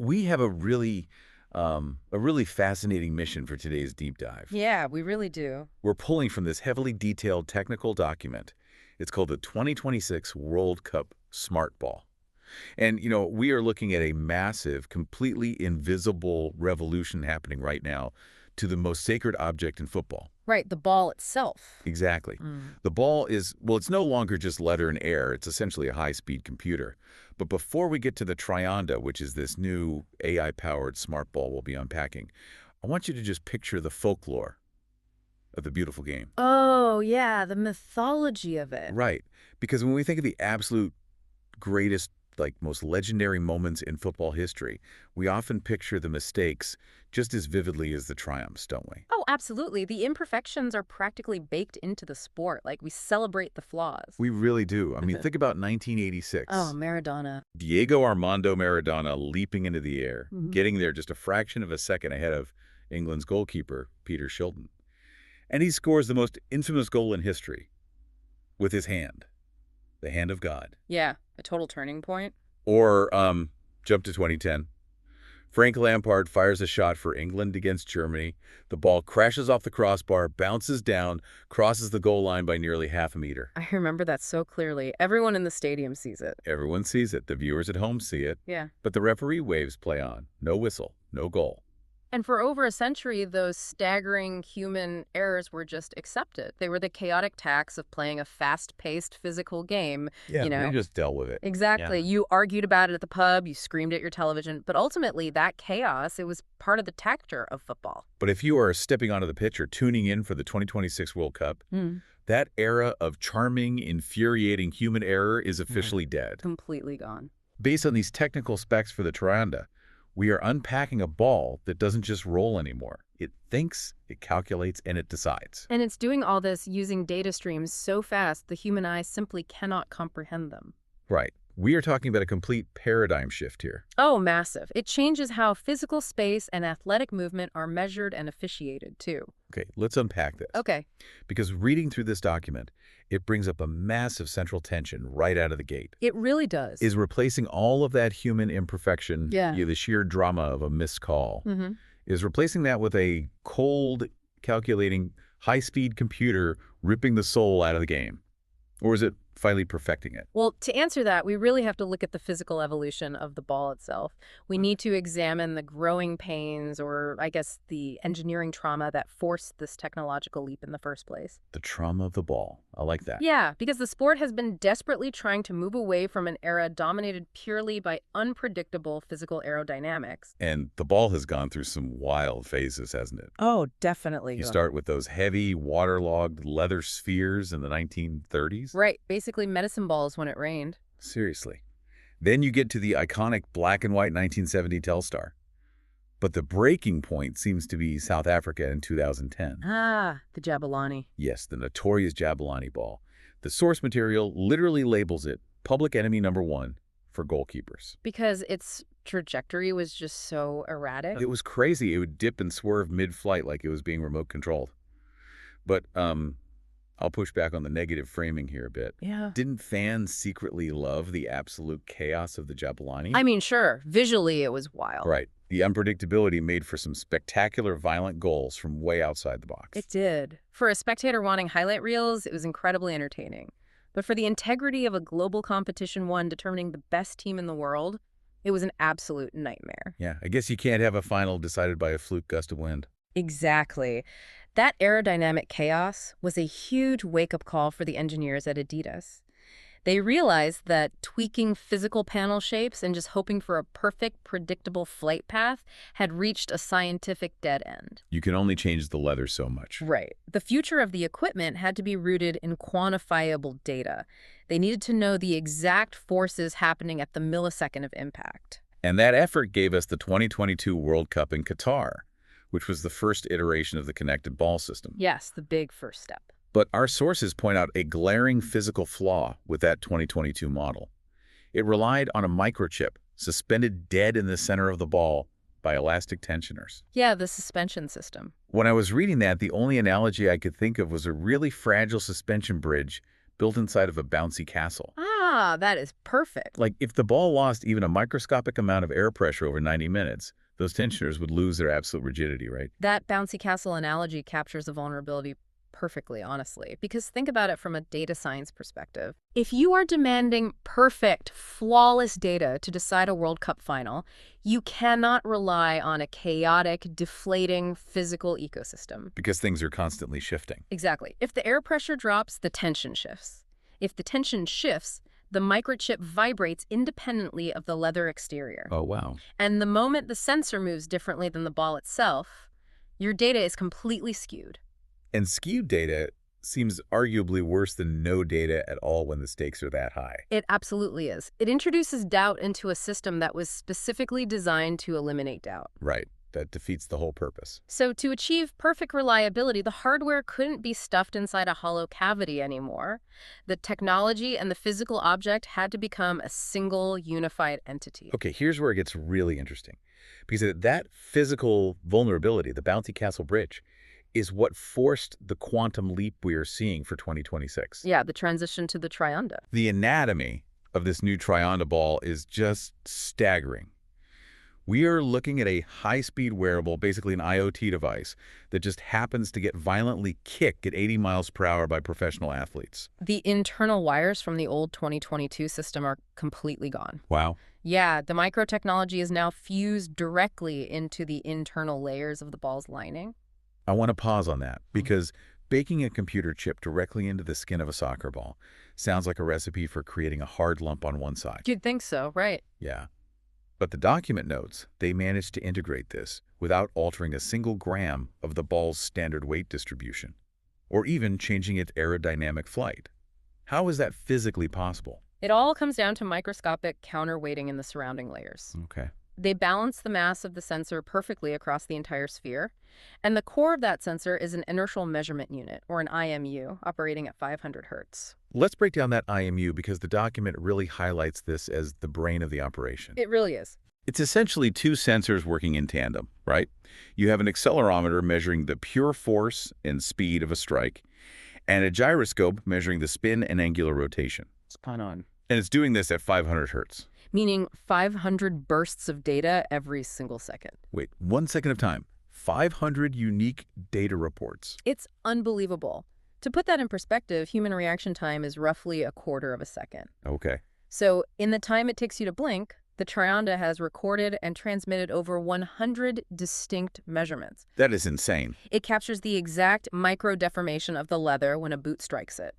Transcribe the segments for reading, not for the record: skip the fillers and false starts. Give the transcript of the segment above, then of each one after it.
We have a really fascinating mission for today's deep dive. Yeah, we really do. We're pulling from this heavily detailed technical document. It's called the 2026 World Cup Smart Ball. And, we are looking at a massive, completely invisible revolution happening right now to the most sacred object in football. Right, the ball itself. Exactly. The ball is, well, it's no longer just leather and air. It's essentially a high-speed computer. But before we get to the TRIONDA, which is this new AI-powered smart ball we'll be unpacking, I want you to just picture the folklore of the beautiful game. Oh, yeah, the mythology of it. Right. Because when we think of the absolute greatest, most legendary moments in football history, we often picture the mistakes just as vividly as the triumphs, don't we? Oh, absolutely. The imperfections are practically baked into the sport. Like, we celebrate the flaws. We really do. I mean, think about 1986. Oh, Maradona. Diego Armando Maradona leaping into the air, getting there just a fraction of a second ahead of England's goalkeeper, Peter Shilton. And he scores the most infamous goal in history with his hand, the hand of God. Yeah, a total turning point. Or jump to 2010. Frank Lampard fires a shot for England against Germany. The ball crashes off the crossbar, bounces down, crosses the goal line by nearly half a meter. I remember that so clearly. Everyone in the stadium sees it. Everyone sees it. The viewers at home see it. Yeah. But the referee waves play on. No whistle, no goal. And for over a century, those staggering human errors were just accepted. They were the chaotic tax of playing a fast-paced physical game. Yeah, they just dealt with it. Exactly. Yeah. You argued about it at the pub, you screamed at your television, but ultimately that chaos, it was part of the texture of football. But if you are stepping onto the pitch or tuning in for the 2026 World Cup, that era of charming, infuriating human error is officially dead. Completely gone. Based on these technical specs for the TRIONDA, we are unpacking a ball that doesn't just roll anymore. It thinks, it calculates, and it decides. And it's doing all this using data streams so fast the human eye simply cannot comprehend them. Right. We are talking about a complete paradigm shift here. Oh, massive. It changes how physical space and athletic movement are measured and officiated, too. Okay, let's unpack this. Okay. Because reading through this document, it brings up a massive central tension right out of the gate. It really does. Is replacing all of that human imperfection, the sheer drama of a missed call, is replacing that with a cold, calculating, high-speed computer ripping the soul out of the game? Or is it finally perfecting it? Well, to answer that, we really have to look at the physical evolution of the ball itself. We need to examine the growing pains, or I guess the engineering trauma that forced this technological leap in the first place. The trauma of the ball. I like that. Yeah, because the sport has been desperately trying to move away from an era dominated purely by unpredictable physical aerodynamics. And the ball has gone through some wild phases, hasn't it? Oh, definitely. You start with those heavy, waterlogged leather spheres in the 1930s. Right, basically medicine balls when it rained. Seriously. Then you get to the iconic black and white 1970 Telstar. But the breaking point seems to be South Africa in 2010. Ah, the Jabulani. Yes, the notorious Jabulani ball. The source material literally labels it public enemy #1 for goalkeepers. Because its trajectory was just so erratic. It was crazy. It would dip and swerve mid-flight like it was being remote controlled. But I'll push back on the negative framing here a bit. Yeah. Didn't fans secretly love the absolute chaos of the Jabulani? I mean, sure. Visually, it was wild. Right. The unpredictability made for some spectacular violent goals from way outside the box. It did. For a spectator wanting highlight reels, it was incredibly entertaining. But for the integrity of a global competition one determining the best team in the world, it was an absolute nightmare. Yeah, I guess you can't have a final decided by a fluke gust of wind. Exactly. That aerodynamic chaos was a huge wake-up call for the engineers at Adidas. They realized that tweaking physical panel shapes and just hoping for a perfect, predictable flight path had reached a scientific dead end. You can only change the leather so much. Right. The future of the equipment had to be rooted in quantifiable data. They needed to know the exact forces happening at the millisecond of impact. And that effort gave us the 2022 World Cup in Qatar, which was the first iteration of the connected ball system. Yes, the big first step. But our sources point out a glaring physical flaw with that 2022 model. It relied on a microchip suspended dead in the center of the ball by elastic tensioners. Yeah, the suspension system. When I was reading that, the only analogy I could think of was a really fragile suspension bridge built inside of a bouncy castle. Ah, that is perfect. Like, if the ball lost even a microscopic amount of air pressure over 90 minutes, those tensioners would lose their absolute rigidity, right? That bouncy castle analogy captures the vulnerability perfectly, honestly, because think about it from a data science perspective. If you are demanding perfect, flawless data to decide a World Cup final, you cannot rely on a chaotic, deflating physical ecosystem. Because things are constantly shifting. Exactly. If the air pressure drops, the tension shifts. If the tension shifts, the microchip vibrates independently of the leather exterior. Oh, wow. And the moment the sensor moves differently than the ball itself, your data is completely skewed. And skewed data seems arguably worse than no data at all when the stakes are that high. It absolutely is. It introduces doubt into a system that was specifically designed to eliminate doubt. Right. That defeats the whole purpose. So to achieve perfect reliability, the hardware couldn't be stuffed inside a hollow cavity anymore. The technology and the physical object had to become a single, unified entity. Okay, here's where it gets really interesting. Because that physical vulnerability, the bouncy castle bridge, is what forced the quantum leap we are seeing for 2026. Yeah, the transition to the TRIONDA. The anatomy of this new TRIONDA ball is just staggering. We are looking at a high-speed wearable, basically an IoT device, that just happens to get violently kicked at 80 miles per hour by professional athletes. The internal wires from the old 2022 system are completely gone. Wow. Yeah, the microtechnology is now fused directly into the internal layers of the ball's lining. I want to pause on that, because baking a computer chip directly into the skin of a soccer ball sounds like a recipe for creating a hard lump on one side. You'd think so, right? Yeah. But the document notes they managed to integrate this without altering a single gram of the ball's standard weight distribution, or even changing its aerodynamic flight. How is that physically possible? It all comes down to microscopic counterweighting in the surrounding layers. Okay. They balance the mass of the sensor perfectly across the entire sphere, and the core of that sensor is an inertial measurement unit, or an IMU, operating at 500 hertz. Let's break down that IMU, because the document really highlights this as the brain of the operation. It really is. It's essentially two sensors working in tandem, right? You have an accelerometer measuring the pure force and speed of a strike, and a gyroscope measuring the spin and angular rotation. Spot on. And it's doing this at 500 hertz. Meaning 500 bursts of data every single second. Wait, 1 second of time. 500 unique data reports. It's unbelievable. To put that in perspective, human reaction time is roughly a quarter of a second. Okay. So in the time it takes you to blink, the TRIONDA has recorded and transmitted over 100 distinct measurements. That is insane. It captures the exact micro-deformation of the leather when a boot strikes it.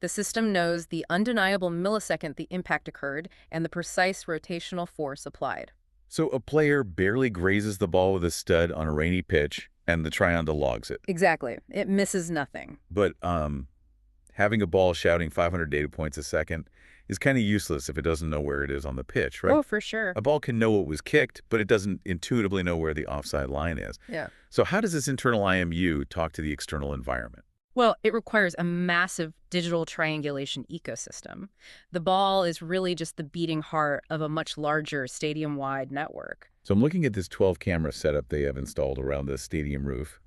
The system knows the undeniable millisecond the impact occurred and the precise rotational force applied. So a player barely grazes the ball with a stud on a rainy pitch, and the TRIONDA logs it. Exactly. It misses nothing. But having a ball shouting 500 data points a second is kind of useless if it doesn't know where it is on the pitch, right? Oh, for sure. A ball can know it was kicked, but it doesn't intuitively know where the offside line is. Yeah. So how does this internal IMU talk to the external environment? Well, it requires a massive digital triangulation ecosystem. The ball is really just the beating heart of a much larger stadium-wide network. So I'm looking at this 12-camera setup they have installed around the stadium roof.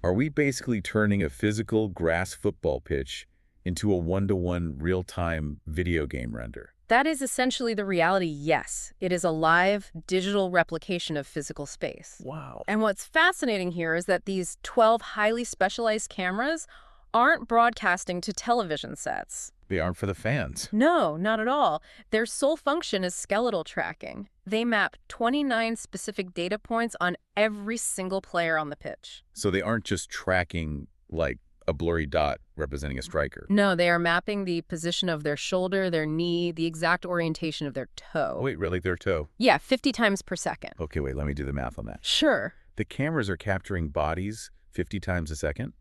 Are we basically turning a physical grass football pitch into a one-to-one real-time video game render? That is essentially the reality, yes. It is a live, digital replication of physical space. Wow. And what's fascinating here is that these 12 highly specialized cameras aren't broadcasting to television sets. They aren't for the fans. No, not at all. Their sole function is skeletal tracking. They map 29 specific data points on every single player on the pitch. So they aren't just tracking, like, a blurry dot representing a striker. No, they are mapping the position of their shoulder, their knee, the exact orientation of their toe. Oh, wait, really? Their toe? Yeah, 50 times per second. Okay, wait, let me do the math on that. Sure. The cameras are capturing bodies 50 times a second,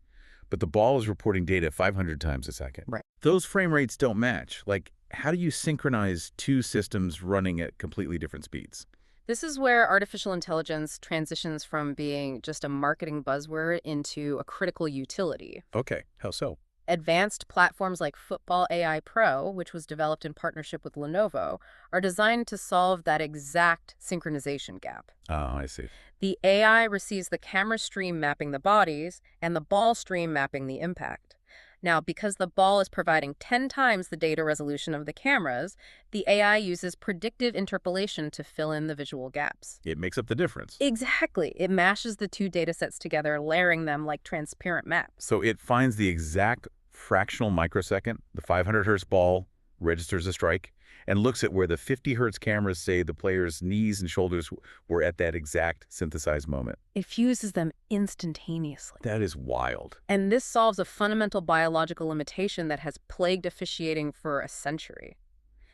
but the ball is reporting data 500 times a second. Right. Those frame rates don't match. Like, how do you synchronize two systems running at completely different speeds? This is where artificial intelligence transitions from being just a marketing buzzword into a critical utility. Okay, how so? Advanced platforms like Football AI Pro, which was developed in partnership with Lenovo, are designed to solve that exact synchronization gap. Oh, I see. The AI receives the camera stream mapping the bodies and the ball stream mapping the impact. Now, because the ball is providing 10 times the data resolution of the cameras, the AI uses predictive interpolation to fill in the visual gaps. It makes up the difference. Exactly. It mashes the two data sets together, layering them like transparent maps. So it finds the exact fractional microsecond the 500 hertz ball registers a strike and looks at where the 50 hertz cameras say the player's knees and shoulders were at that exact synthesized moment. It fuses them instantaneously. That is wild. And this solves a fundamental biological limitation that has plagued officiating for a century.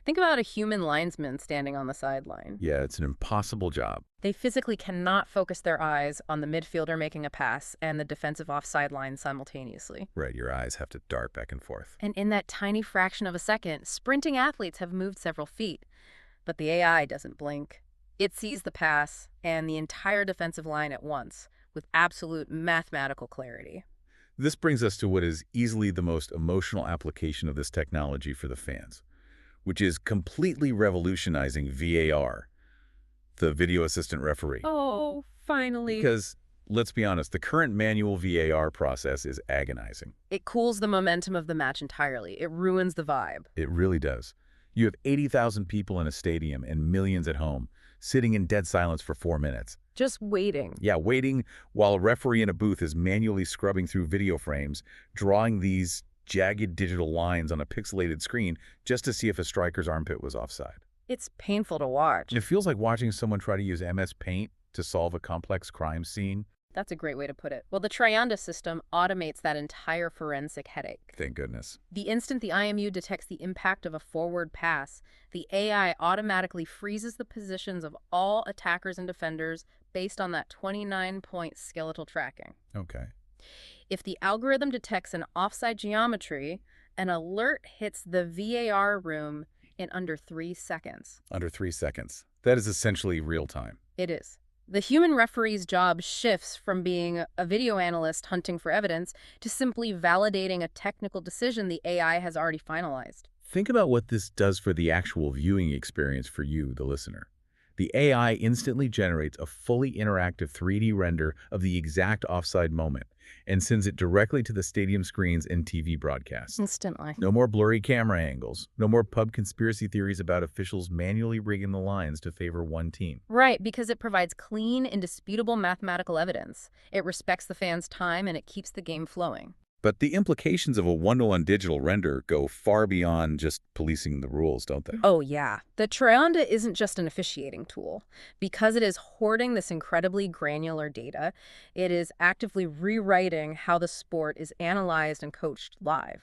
Think about a human linesman standing on the sideline. Yeah, it's an impossible job. They physically cannot focus their eyes on the midfielder making a pass and the defensive offside line simultaneously. Right, your eyes have to dart back and forth. And in that tiny fraction of a second, sprinting athletes have moved several feet. But the AI doesn't blink. It sees the pass and the entire defensive line at once, with absolute mathematical clarity. This brings us to what is easily the most emotional application of this technology for the fans, which is completely revolutionizing VAR, the video assistant referee. Oh, finally. Because, let's be honest, the current manual VAR process is agonizing. It cools the momentum of the match entirely. It ruins the vibe. It really does. You have 80,000 people in a stadium and millions at home, sitting in dead silence for 4 minutes. Just waiting. Yeah, waiting while a referee in a booth is manually scrubbing through video frames, drawing these jagged digital lines on a pixelated screen just to see if a striker's armpit was offside. It's painful to watch. It feels like watching someone try to use MS Paint to solve a complex crime scene. That's a great way to put it. Well, the TRIONDA system automates that entire forensic headache. Thank goodness. The instant the IMU detects the impact of a forward pass, the AI automatically freezes the positions of all attackers and defenders based on that 29-point skeletal tracking. Okay. If the algorithm detects an offside geometry, an alert hits the VAR room in under 3 seconds. Under 3 seconds. That is essentially real time. It is. The human referee's job shifts from being a video analyst hunting for evidence to simply validating a technical decision the AI has already finalized. Think about what this does for the actual viewing experience for you, the listener. The AI instantly generates a fully interactive 3D render of the exact offside moment and sends it directly to the stadium screens and TV broadcasts. Instantly. No more blurry camera angles. No more pub conspiracy theories about officials manually rigging the lines to favor one team. Right, because it provides clean, indisputable mathematical evidence. It respects the fans' time and it keeps the game flowing. But the implications of a one-to-one digital render go far beyond just policing the rules, don't they? Oh, yeah. The TRIONDA isn't just an officiating tool. Because it is hoarding this incredibly granular data, it is actively rewriting how the sport is analyzed and coached live.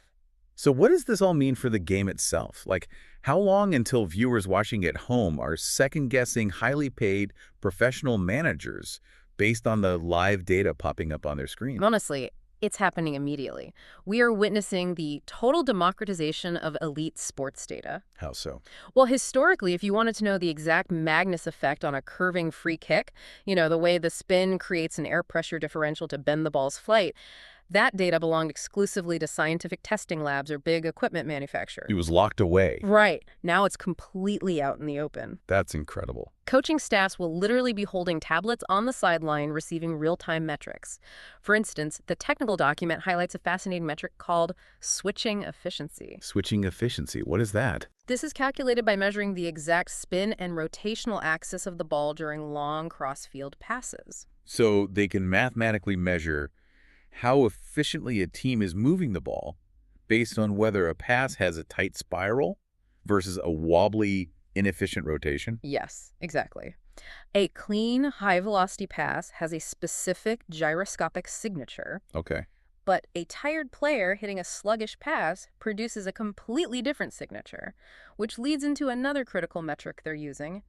So what does this all mean for the game itself? Like, how long until viewers watching at home are second-guessing highly paid professional managers based on the live data popping up on their screen? Honestly, it's happening immediately. We are witnessing the total democratization of elite sports data. How so? Well, historically, if you wanted to know the exact Magnus effect on a curving free kick, the way the spin creates an air pressure differential to bend the ball's flight, that data belonged exclusively to scientific testing labs or big equipment manufacturers. It was locked away. Right. Now it's completely out in the open. That's incredible. Coaching staffs will literally be holding tablets on the sideline receiving real-time metrics. For instance, the technical document highlights a fascinating metric called switching efficiency. Switching efficiency, what is that? This is calculated by measuring the exact spin and rotational axis of the ball during long cross-field passes. So they can mathematically measure how efficiently a team is moving the ball based on whether a pass has a tight spiral versus a wobbly, inefficient rotation? Yes, exactly. A clean, high-velocity pass has a specific gyroscopic signature, Okay. but a tired player hitting a sluggish pass produces a completely different signature, which leads into another critical metric they're using,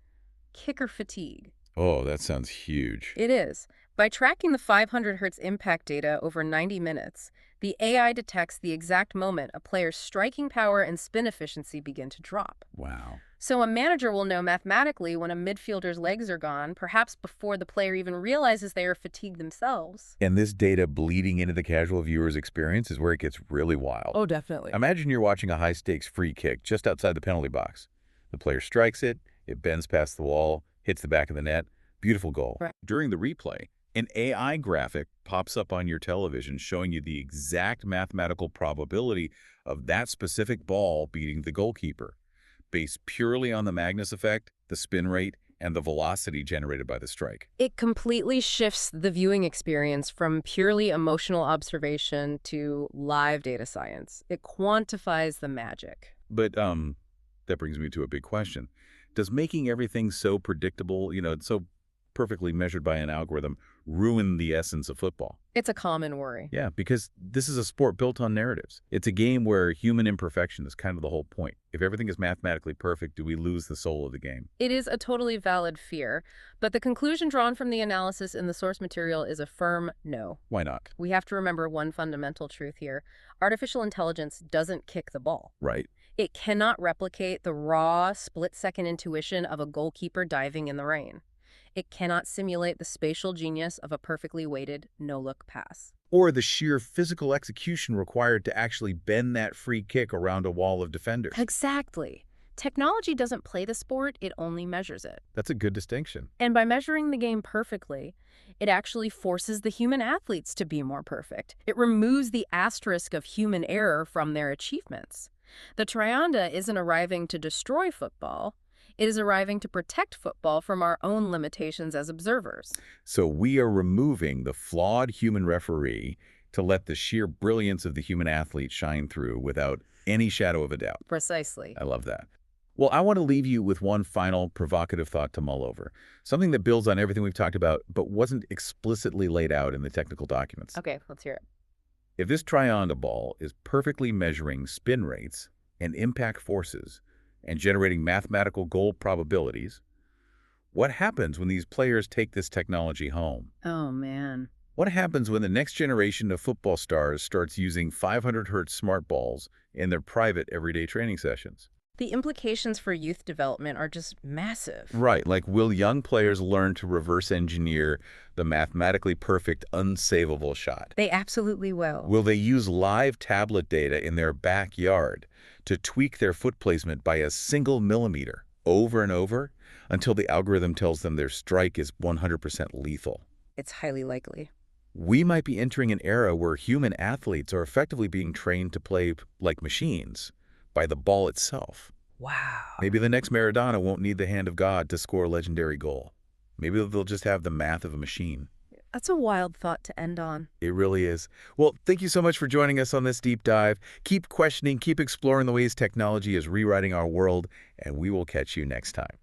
kicker fatigue. Oh, that sounds huge. It is. By tracking the 500 hertz impact data over 90 minutes, the AI detects the exact moment a player's striking power and spin efficiency begin to drop. Wow. So a manager will know mathematically when a midfielder's legs are gone, perhaps before the player even realizes they are fatigued themselves. And this data bleeding into the casual viewer's experience is where it gets really wild. Oh, definitely. Imagine you're watching a high-stakes free kick just outside the penalty box. The player strikes it, it bends past the wall, hits the back of the net. Beautiful goal. Right. During the replay, An AI graphic pops up on your television showing you the exact mathematical probability of that specific ball beating the goalkeeper, based purely on the Magnus effect, the spin rate, and the velocity generated by the strike. It completely shifts the viewing experience from purely emotional observation to live data science. It quantifies the magic. But that brings me to a big question. Does making everything so predictable, so perfectly measured by an algorithm, ruin the essence of football? It's a common worry. Yeah, because this is a sport built on narratives. It's a game where human imperfection is kind of the whole point. If everything is mathematically perfect, do we lose the soul of the game? It is a totally valid fear, but the conclusion drawn from the analysis in the source material is a firm no. Why not? We have to remember one fundamental truth here. Artificial intelligence doesn't kick the ball. Right. It cannot replicate the raw, split-second intuition of a goalkeeper diving in the rain. It cannot simulate the spatial genius of a perfectly weighted, no-look pass. Or the sheer physical execution required to actually bend that free kick around a wall of defenders. Exactly. Technology doesn't play the sport, it only measures it. That's a good distinction. And by measuring the game perfectly, it actually forces the human athletes to be more perfect. It removes the asterisk of human error from their achievements. The Trionda isn't arriving to destroy football. It is arriving to protect football from our own limitations as observers. So we are removing the flawed human referee to let the sheer brilliance of the human athlete shine through without any shadow of a doubt. Precisely. I love that. Well, I want to leave you with one final provocative thought to mull over, something that builds on everything we've talked about but wasn't explicitly laid out in the technical documents. Okay, let's hear it. If this Trionda ball is perfectly measuring spin rates and impact forces and generating mathematical goal probabilities, what happens when these players take this technology home? Oh, man. What happens when the next generation of football stars starts using 500 hertz smart balls in their private everyday training sessions? The implications for youth development are just massive. Right, like will young players learn to reverse engineer the mathematically perfect, unsavable shot? They absolutely will. Will they use live tablet data in their backyard to tweak their foot placement by a single millimeter over and over until the algorithm tells them their strike is 100% lethal? It's highly likely. We might be entering an era where human athletes are effectively being trained to play like machines by the ball itself. Wow. Maybe the next Maradona won't need the hand of God to score a legendary goal. Maybe they'll just have the math of a machine. That's a wild thought to end on. It really is. Well, thank you so much for joining us on this deep dive. Keep questioning, keep exploring the ways technology is rewriting our world, and we will catch you next time.